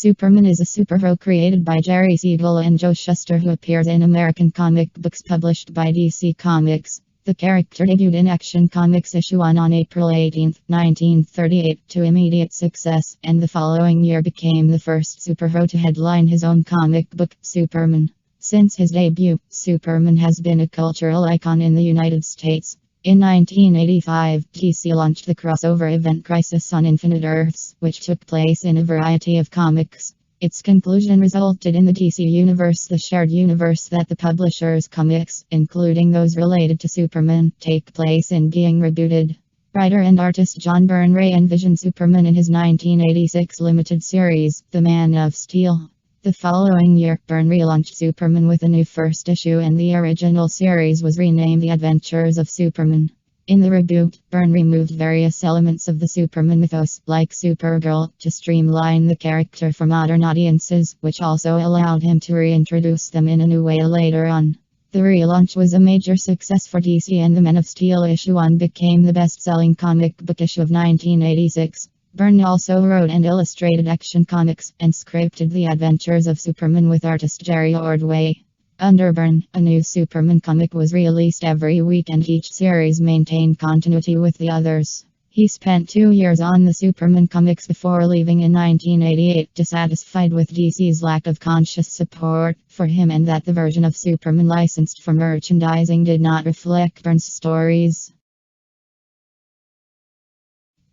Superman is a superhero created by Jerry Siegel and Joe Shuster who appears in American comic books published by DC Comics. The character debuted in Action Comics issue 1 on April 18, 1938 to immediate success, and the following year became the first superhero to headline his own comic book, Superman. Since his debut, Superman has been a cultural icon in the United States. In 1985, DC launched the crossover event Crisis on Infinite Earths, which took place in a variety of comics. Its conclusion resulted in the DC Universe, the shared universe that the publisher's comics, including those related to Superman, take place in, being rebooted. Writer and artist John Byrne re-envisioned Superman in his 1986 limited series, The Man of Steel. The following year, Byrne relaunched Superman with a new first issue, and the original series was renamed The Adventures of Superman. In the reboot, Byrne removed various elements of the Superman mythos, like Supergirl, to streamline the character for modern audiences, which also allowed him to reintroduce them in a new way later on. The relaunch was a major success for DC, and The Man of Steel issue 1 became the best-selling comic book issue of 1986. Byrne also wrote and illustrated Action Comics, and scripted The Adventures of Superman with artist Jerry Ordway. Under Byrne, a new Superman comic was released every week, and each series maintained continuity with the others. He spent 2 years on the Superman comics before leaving in 1988, dissatisfied with DC's lack of conscious support for him and that the version of Superman licensed for merchandising did not reflect Byrne's stories.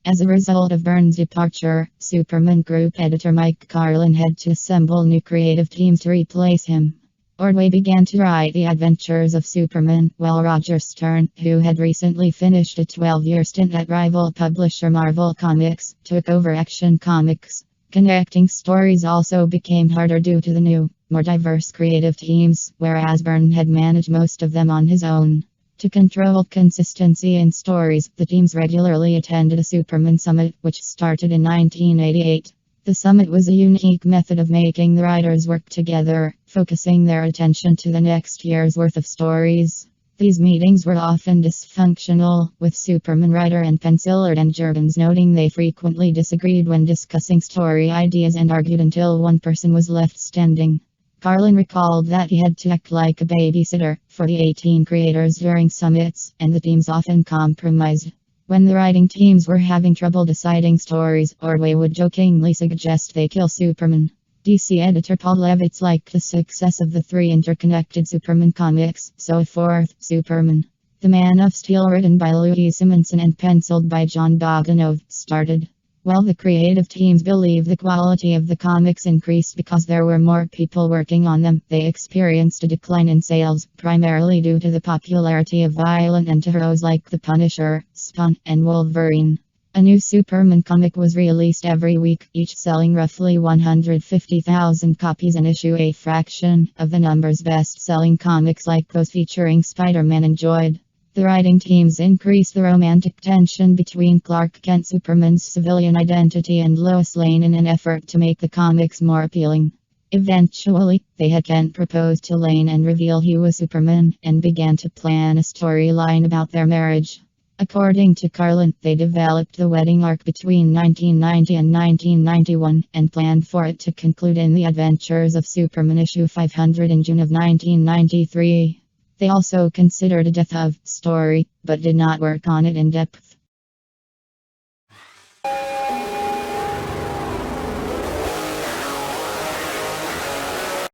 As a result of Byrne's departure, Superman Group editor Mike Carlin had to assemble new creative teams to replace him. Ordway began to write The Adventures of Superman, while Roger Stern, who had recently finished a 12-year stint at rival publisher Marvel Comics, took over Action Comics. Connecting stories also became harder due to the new, more diverse creative teams, whereas Byrne had managed most of them on his own. To control consistency in stories, the teams regularly attended a Superman Summit, which started in 1988. The summit was a unique method of making the writers work together, focusing their attention to the next year's worth of stories. These meetings were often dysfunctional, with Superman writer and penciler Dan Jurgens noting they frequently disagreed when discussing story ideas and argued until one person was left standing. Carlin recalled that he had to act like a babysitter for the 18 creators during summits, and the teams often compromised. When the writing teams were having trouble deciding stories, Ordway would jokingly suggest they kill Superman. DC editor Paul Levitz liked the success of the 3 interconnected Superman comics, so a 4th, Superman, The Man of Steel, written by Louise Simonson and penciled by John Bogdanove, started. While the creative teams believe the quality of the comics increased because there were more people working on them, they experienced a decline in sales, primarily due to the popularity of violent anti-heroes like the Punisher, Spawn, and Wolverine. A new Superman comic was released every week, each selling roughly 150,000 copies an issue, a fraction of the numbers best-selling comics like those featuring Spider-Man enjoyed. The writing teams increased the romantic tension between Clark Kent, Superman's civilian identity, and Lois Lane in an effort to make the comics more appealing. Eventually, they had Kent propose to Lane and reveal he was Superman, and began to plan a storyline about their marriage. According to Carlin, they developed the wedding arc between 1990 and 1991, and planned for it to conclude in The Adventures of Superman issue 500 in June of 1993. They also considered a death of story, but did not work on it in depth.